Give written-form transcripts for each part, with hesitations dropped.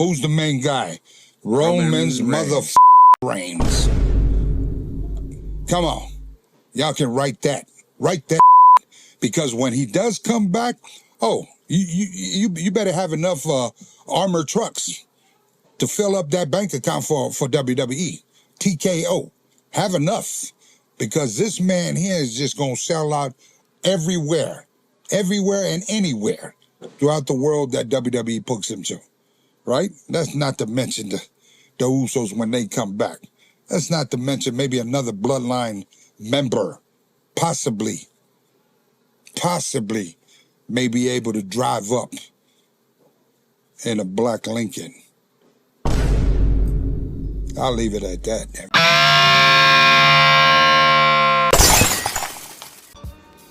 Who's the main guy? Roman's motherfucking Reigns. Come on. Y'all can write that. Write that. Because when he does come back, you better have enough armored trucks to fill up that bank account for WWE. TKO. Have enough. Because this man here is just going to sell out everywhere. Everywhere and anywhere throughout the world that WWE puts him to. Right? That's not to mention the Usos when they come back. That's not to mention maybe another bloodline member possibly may be able to drive up in a black Lincoln. I'll leave it at that.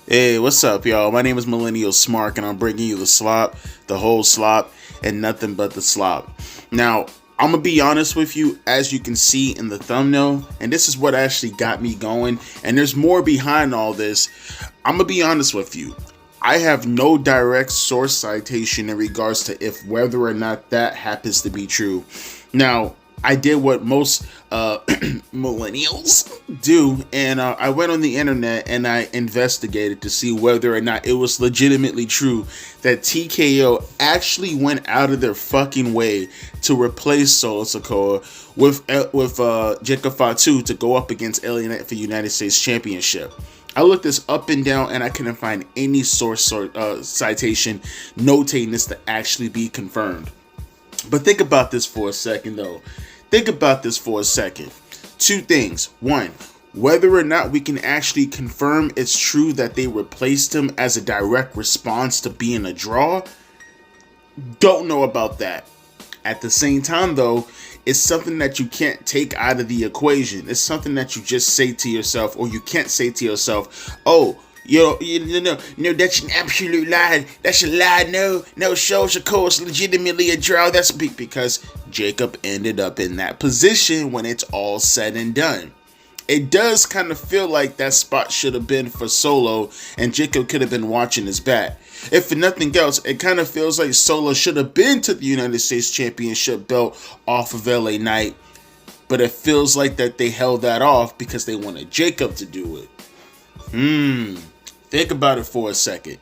Hey, what's up, y'all? My name is Millennial Smark, and I'm bringing you the slop, the whole slop, and nothing but the slop. Now, I'm gonna be honest with you, as you can see in the thumbnail, and this is what actually got me going, and there's more behind all this. I'm gonna be honest with you. I have no direct source citation in regards to if whether or not that happens to be true. Now, I did what most millennials do, and I went on the internet and I investigated to see whether or not it was legitimately true that TKO actually went out of their fucking way to replace Solo Sikoa with Jacob Fatu to go up against LA Knight for the United States Championship. I looked this up and down and I couldn't find any source citation notating this to actually be confirmed. But think about this for a second though. Think about this for a second. Two things. One, whether or not we can actually confirm it's true that they replaced him as a direct response to being a draw. Don't know about that. At the same time though, it's something that you can't take out of the equation. It's something that you just say to yourself, or you can't say to yourself, oh, no, that's an absolute lie. That's a lie. No, Solo Sikoa is legitimately a draw. That's because Jacob ended up in that position when it's all said and done. It does kind of feel like that spot should have been for Solo, and Jacob could have been watching his back. If for nothing else, it kind of feels like Solo should have been to the United States Championship belt off of LA Knight, but it feels like that they held that off because they wanted Jacob to do it. Think about it for a second.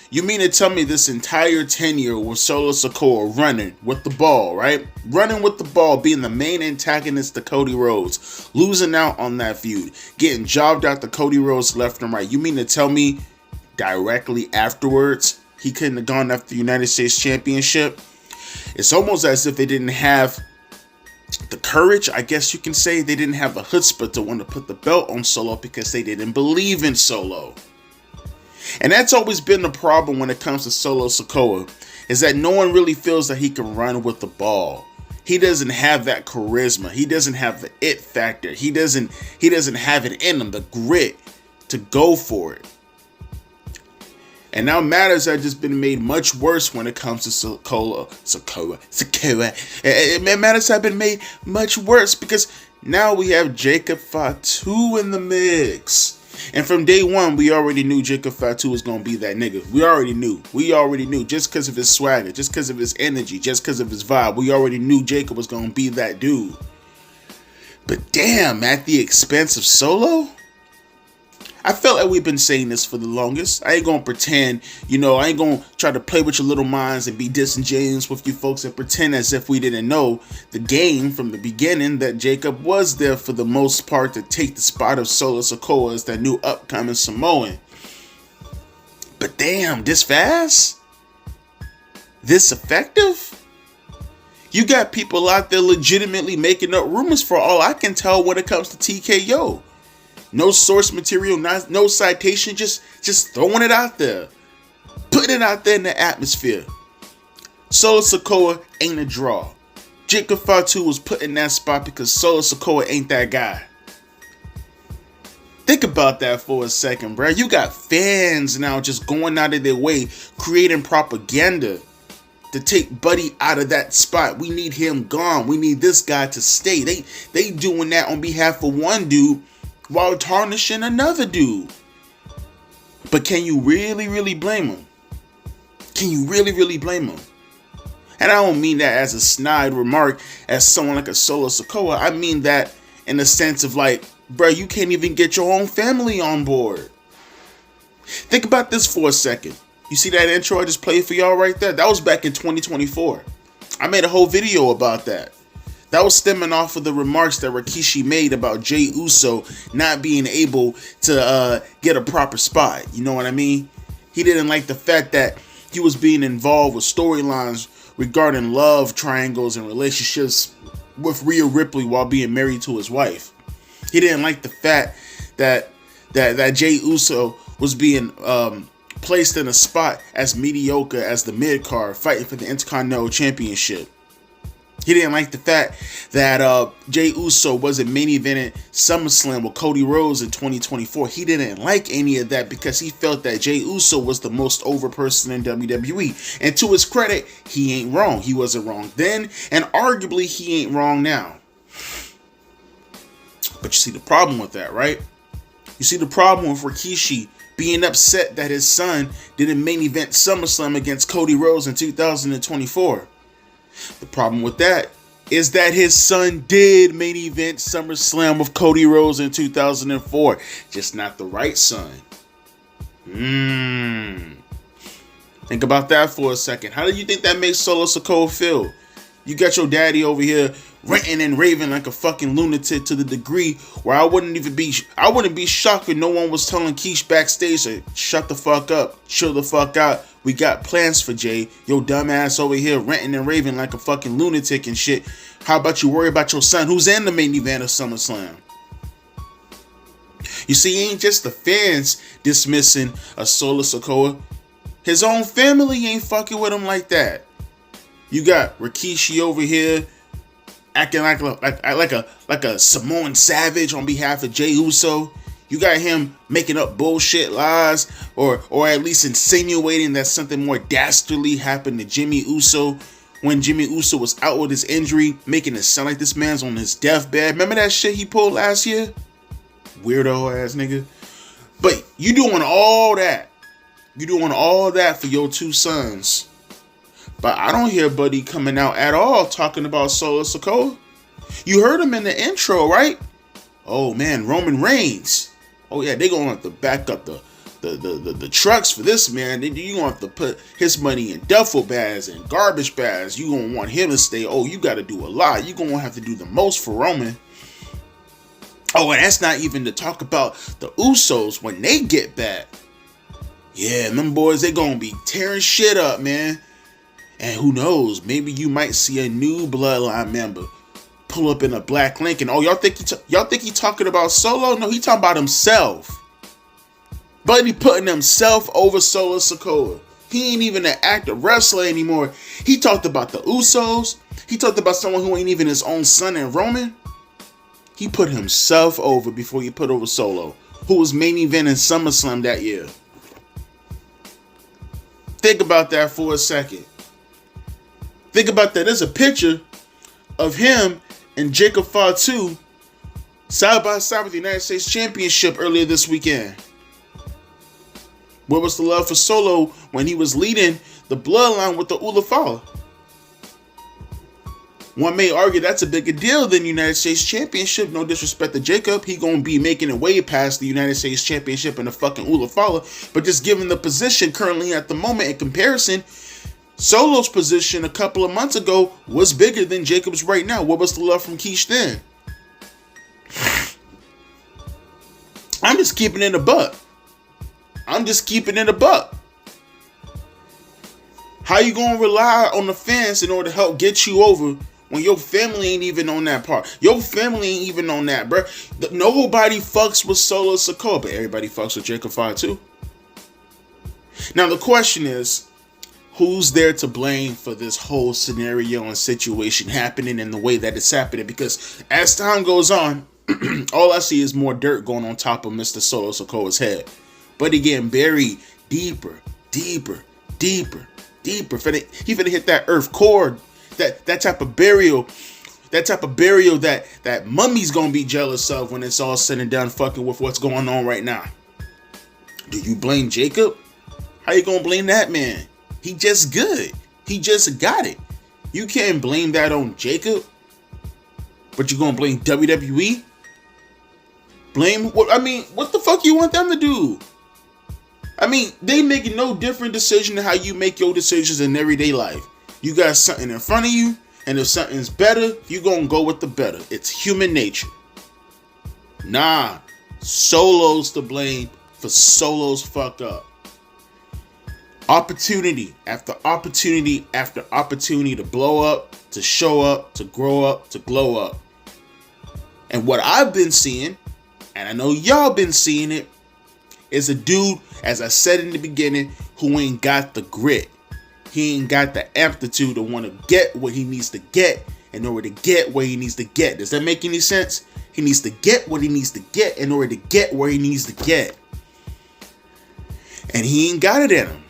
You mean to tell me this entire tenure with Solo Sikoa running with the ball, right? Running with the ball, being the main antagonist to Cody Rhodes, losing out on that feud, getting jobbed out to Cody Rhodes left and right. You mean to tell me directly afterwards he couldn't have gone after the United States Championship? It's almost as if they didn't have the courage, I guess you can say. They didn't have the chutzpah to want to put the belt on Solo because they didn't believe in Solo. And that's always been the problem when it comes to Solo Sikoa, is that no one really feels that he can run with the ball. He doesn't have that charisma. He doesn't have the it factor. He doesn't have it in him, the grit to go for it. And now matters have just been made much worse when it comes to Sikoa. Matters have been made much worse because now we have Jacob Fatu in the mix. And from day one, we already knew Jacob Fatu was going to be that nigga. We already knew just because of his swagger, just because of his energy, just because of his vibe. We already knew Jacob was going to be that dude. But damn, at the expense of Solo? I felt like we've been saying this for the longest. I ain't gonna pretend, I ain't gonna try to play with your little minds and be disingenuous with you folks and pretend as if we didn't know the game from the beginning that Jacob was there for the most part to take the spot of Solo Sikoa as that new upcoming Samoan. But damn, this fast? This effective? You got people out there legitimately making up rumors for all I can tell when it comes to TKO. No source material, no citation, just throwing it out there. Putting it out there in the atmosphere. Solo Sikoa ain't a draw. Jacob Fatu was put in that spot because Solo Sikoa ain't that guy. Think about that for a second, bro. You got fans now just going out of their way, creating propaganda to take Buddy out of that spot. We need him gone. We need this guy to stay. They doing that on behalf of one dude while tarnishing another dude. But can you really blame him? Can you really blame him? And I don't mean that as a snide remark as someone like a Solo Sikoa. I mean that in the sense of like, bro, you can't even get your own family on board. Think about this for a second. You see that intro I just played for y'all right there? That was back in 2024. I made a whole video about that. That was stemming off of the remarks that Rikishi made about Jey Uso not being able to get a proper spot. You know what I mean? He didn't like the fact that he was being involved with storylines regarding love triangles and relationships with Rhea Ripley while being married to his wife. He didn't like the fact that Jey Uso was being placed in a spot as mediocre as the mid-card fighting for the Intercontinental Championship. He didn't like the fact that Jey Uso wasn't main eventing SummerSlam with Cody Rhodes in 2024. He didn't like any of that because he felt that Jey Uso was the most over person in WWE. And to his credit, he ain't wrong. He wasn't wrong then, and arguably he ain't wrong now. But you see the problem with that, right? You see the problem with Rikishi being upset that his son didn't main event SummerSlam against Cody Rhodes in 2024. The problem with that is that his son did main event SummerSlam with Cody Rhodes in 2004. Just not the right son. Think about that for a second. How do you think that makes Solo Sikoa feel? You got your daddy over here ranting and raving like a fucking lunatic to the degree where I wouldn't be shocked if no one was telling Keish backstage to shut the fuck up, chill the fuck out. We got plans for Jay. Yo dumbass over here ranting and raving like a fucking lunatic and shit. How about you worry about your son who's in the main event of SummerSlam? You see, it ain't just the fans dismissing a Solo Sikoa. His own family ain't fucking with him like that. You got Rikishi over here acting like a Samoan Savage on behalf of Jey Uso. You got him making up bullshit lies or at least insinuating that something more dastardly happened to Jimmy Uso when Jimmy Uso was out with his injury, making it sound like this man's on his deathbed. Remember that shit he pulled last year? Weirdo ass nigga. But you doing all that. You doing all that for your two sons. But I don't hear Buddy coming out at all talking about Solo Sikoa. You heard him in the intro, right? Oh man, Roman Reigns. Oh yeah, they gonna have to back up the trucks for this man. You gonna have to put his money in duffel bags and garbage bags. You gonna want him to stay. Oh, you gotta do a lot. You gonna have to do the most for Roman. Oh, and that's not even to talk about the Usos when they get back. Yeah, them boys, they gonna be tearing shit up, man. And who knows, maybe you might see a new Bloodline member pull up in a black Lincoln. Oh, y'all think he talking about Solo? No, he talking about himself. But he putting himself over Solo Sikoa. He ain't even an active wrestler anymore. He talked about the Usos. He talked about someone who ain't even his own son in Roman. He put himself over before he put over Solo, who was main eventing SummerSlam that year. Think about that for a second. Think about that. There's a picture of him and Jacob Fatu side by side with the United States Championship earlier this weekend. Where was the love for Solo when he was leading the Bloodline with the Ulafala? One may argue that's a bigger deal than the United States Championship. No disrespect to Jacob. He gonna be making it way past the United States Championship and the fucking Ulafala. But just given the position currently at the moment in comparison, Solo's position a couple of months ago was bigger than Jacob's right now. What was the love from Keish then? I'm just keeping it a buck. How you gonna rely on the fans in order to help get you over when your family ain't even on that part? Your family ain't even on that, bro. Nobody fucks with Solo Sikoa, but everybody fucks with Jacob Fatu. Now the question is, who's there to blame for this whole scenario and situation happening in the way that it's happening? Because as time goes on, all I see is more dirt going on top of Mr. Solo Sikoa's head. But he getting buried deeper. He finna hit that earth core, that type of burial that mummy's gonna be jealous of when it's all said and done, fucking with what's going on right now. Do you blame Jacob? How you gonna blame that man? He just good. He just got it. You can't blame that on Jacob, but you're gonna blame WWE? What the fuck you want them to do? I mean, they making no different decision than how you make your decisions in everyday life. You got something in front of you, and if something's better, you gonna go with the better. It's human nature. Nah, Solo's to blame for Solo's fuck up. Opportunity after opportunity after opportunity to blow up, to show up, to grow up, to glow up. And what I've been seeing, and I know y'all been seeing it, is a dude, as I said in the beginning, who ain't got the grit. He ain't got the aptitude to want to get what he needs to get in order to get where he needs to get. Does that make any sense? He needs to get what he needs to get in order to get where he needs to get. And he ain't got it in him.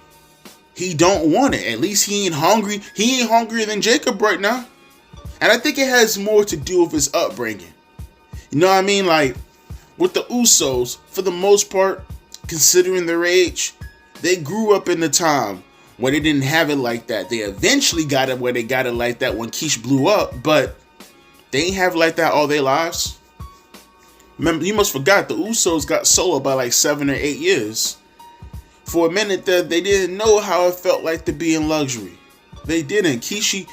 He don't want it. At least he ain't hungry. He ain't hungrier than Jacob right now. And I think it has more to do with his upbringing. You know what I mean? Like, with the Usos, for the most part, considering their age, they grew up in the time where they didn't have it like that. They eventually got it where they got it like that when Keish blew up, but they ain't have it like that all their lives. Remember, you must forgot the Usos got Solo by like 7 or 8 years. For a minute there, they didn't know how it felt like to be in luxury. They didn't. Keish,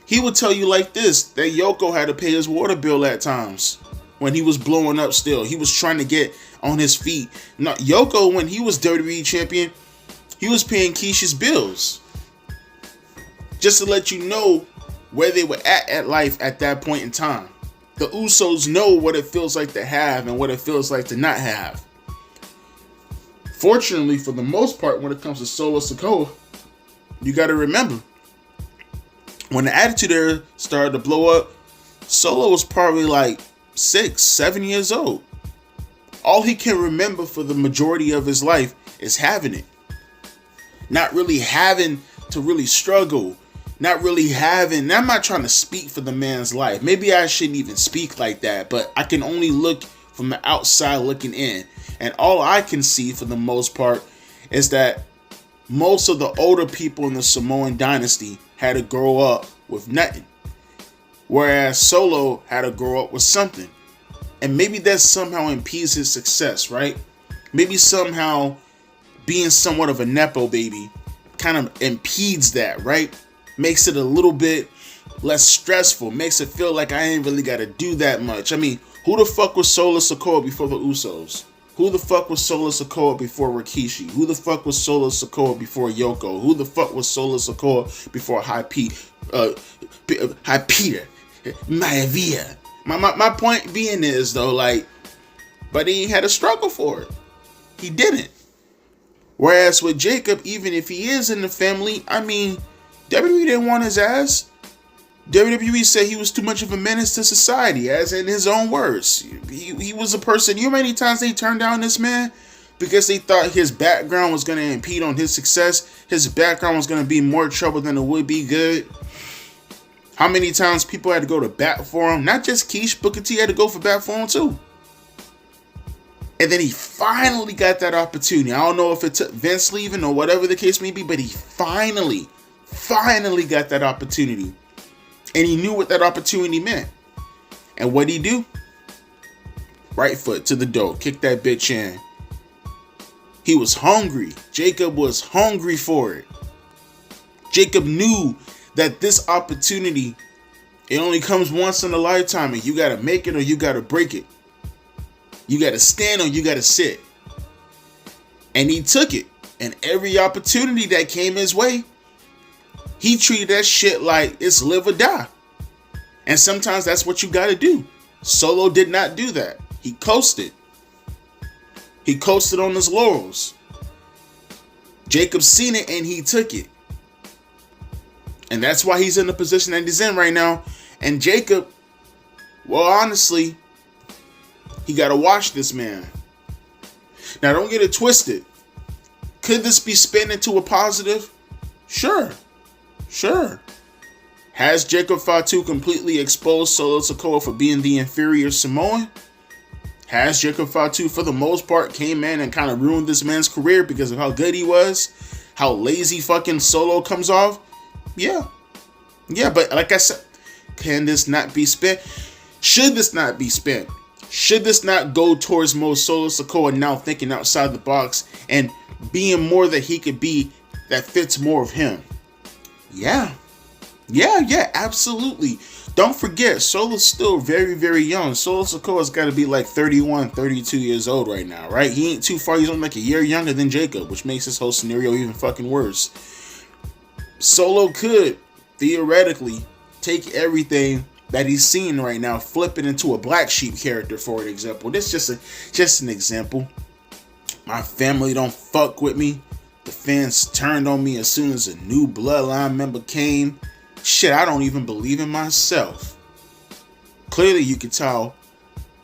he would tell you like this, that Yoko had to pay his water bill at times when he was blowing up still. He was trying to get on his feet. Now, Yoko, when he was WWE champion, he was paying Keish's bills. Just to let you know where they were at life at that point in time. The Usos know what it feels like to have and what it feels like to not have. Fortunately, for the most part, when it comes to Solo Sikoa, you got to remember, when the Attitude Era started to blow up, Solo was probably like 6, 7 years old. All he can remember for the majority of his life is having it. Not really having to really struggle. Not really having... I'm not trying to speak for the man's life. Maybe I shouldn't even speak like that, but I can only look from the outside looking in. And all I can see for the most part is that most of the older people in the Samoan dynasty had to grow up with nothing. Whereas Solo had to grow up with something. And maybe that somehow impedes his success, right? Maybe somehow being somewhat of a Nepo baby kind of impedes that, right? Makes it a little bit less stressful. Makes it feel like I ain't really got to do that much. I mean, who the fuck was Solo Sikoa before the Usos? Who the fuck was Solo Sikoa before Rikishi? Who the fuck was Solo Sikoa before Yoko? Who the fuck was Solo Sikoa before High Peter? Maivia. My point being is, though, like, but he had a struggle for it. He didn't. Whereas with Jacob, even if he is in the family, I mean, WWE didn't want his ass. WWE said he was too much of a menace to society, as in his own words. He was a person, you know how many times they turned down this man? Because they thought his background was going to impede on his success. His background was going to be more trouble than it would be good. How many times people had to go to bat for him? Not just Keish, Booker T had to go for bat for him too. And then he finally got that opportunity. I don't know if it took Vince leaving or whatever the case may be, but he finally got that opportunity. And he knew what that opportunity meant. And what'd he do? Right foot to the door. Kick that bitch in. He was hungry. Jacob was hungry for it. Jacob knew that this opportunity, it only comes once in a lifetime, and you gotta make it or you gotta break it. You gotta stand or you gotta sit. And he took it. And every opportunity that came his way, he treated that shit like it's live or die. And sometimes that's what you gotta do. Solo did not do that. He coasted. He coasted on his laurels. Jacob seen it and he took it. And that's why he's in the position that he's in right now. And Jacob, well, honestly, he got to watch this man. Now, don't get it twisted. Could this be spin into a positive? Sure. Has Jacob Fatu completely exposed Solo Sikoa for being the inferior Samoan? Has Jacob Fatu, for the most part, came in and kind of ruined this man's career because of how good he was? How lazy fucking Solo comes off? Yeah. Yeah, but like I said, can this not be spent? Should this not be spent? Should this not go towards Mo Solo Sikoa now thinking outside the box and being more that he could be that fits more of him? Yeah, absolutely. Don't forget, Solo's still very, very young. Solo Sikoa's got to be like 31, 32 years old right now, right? He ain't too far. He's only like a year younger than Jacob, which makes this whole scenario even fucking worse. Solo could, theoretically, take everything that he's seeing right now, flip it into a black sheep character, for an example. This is just an example. My family don't fuck with me. The fans turned on me as soon as a new bloodline member came. Shit, I don't even believe in myself. Clearly, you can tell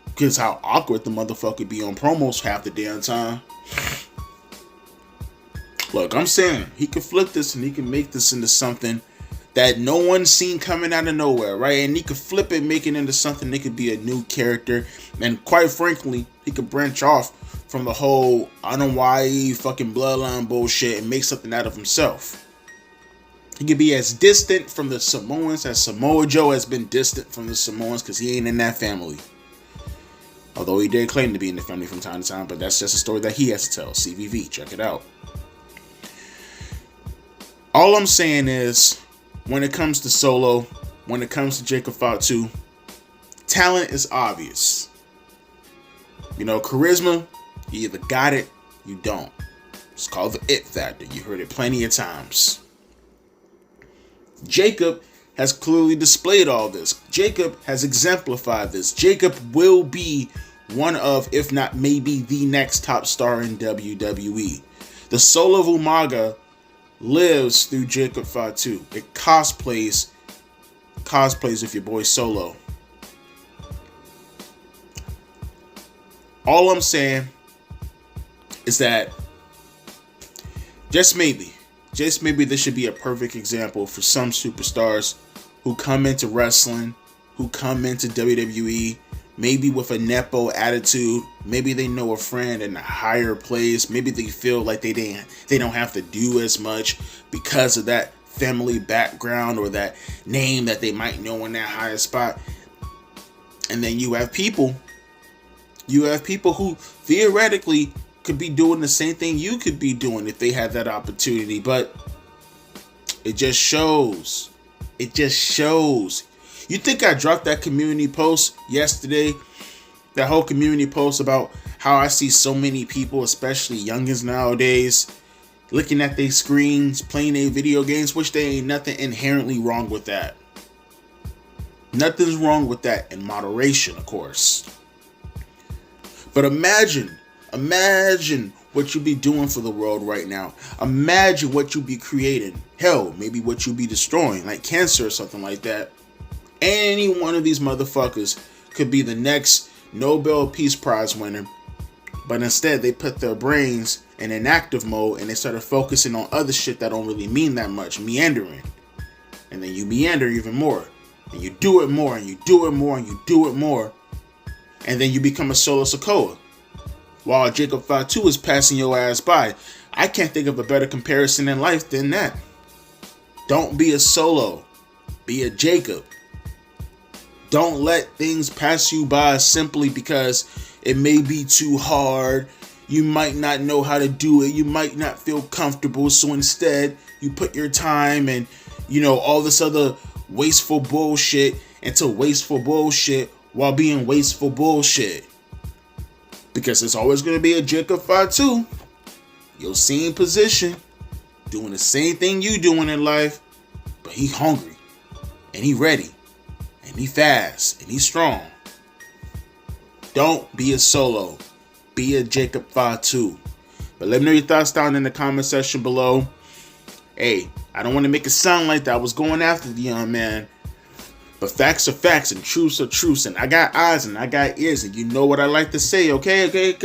because how awkward the motherfucker be on promos half the damn time. Look, I'm saying he could flip this and he can make this into something that no one's seen coming out of nowhere, right? And he could flip it, make it into something that could be a new character. And quite frankly, he could branch off from the whole Anoa'i fucking bloodline bullshit and make something out of himself. He could be as distant from the Samoans as Samoa Joe has been distant from the Samoans because he ain't in that family. Although he did claim to be in the family from time to time, but that's just a story that he has to tell. CVV, check it out. All I'm saying is, when it comes to Solo, when it comes to Jacob Fatu, talent is obvious. You know, charisma, you either got it, you don't. It's called the it factor. You heard it plenty of times. Jacob has clearly displayed all this. Jacob has exemplified this. Jacob will be one of, if not maybe the next top star in WWE. The soul of Umaga lives through Jacob Fatu. It cosplays with your boy Solo. All I'm saying is that just maybe this should be a perfect example for some superstars who come into wrestling, who come into WWE, maybe with a nepo attitude. Maybe they know a friend in a higher place. Maybe they feel like they don't have to do as much because of that family background or that name that they might know in that higher spot. And then you have people who theoretically could be doing the same thing you could be doing if they had that opportunity, but it just shows. You think I dropped that community post yesterday? That whole community post about how I see so many people, especially youngins nowadays, looking at their screens, playing their video games, which there ain't nothing inherently wrong with that. Nothing's wrong with that in moderation, of course. But imagine what you be doing for the world right now. Imagine what you be creating. Hell, maybe what you be destroying, like cancer or something like that. Any one of these motherfuckers could be the next Nobel Peace Prize winner. But instead, they put their brains in inactive mode and they started focusing on other shit that don't really mean that much, meandering. And then you meander even more. And you do it more, and you do it more, and you do it more. And then you become a Solo Sikoa. While Jacob Fatu is passing your ass by. I can't think of a better comparison in life than that. Don't be a Solo. Be a Jacob. Don't let things pass you by simply because it may be too hard. You might not know how to do it. You might not feel comfortable. So instead, you put your time and, all this other wasteful bullshit into wasteful bullshit while being wasteful bullshit. Because it's always going to be a Jacob Fatu. Your same position. Doing the same thing you doing in life. But he hungry. And he ready. And he fast. And he strong. Don't be a Solo. Be a Jacob Fatu. But let me know your thoughts down in the comment section below. Hey, I don't want to make it sound like that I was going after the young man. But facts are facts and truths are truths. And I got eyes and I got ears. And you know what I like to say. Okay.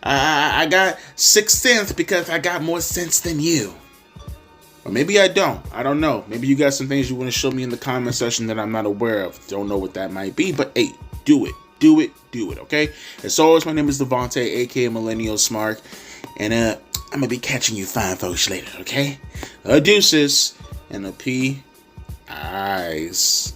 I got sixth sense because I got more sense than you. Or maybe I don't. I don't know. Maybe you got some things you want to show me in the comment section that I'm not aware of. Don't know what that might be. But hey, do it. Do it. Okay? As always, my name is Devontae, aka Millennial Smart. And I'm going to be catching you fine folks later. Okay? A deuces and a P. Nice.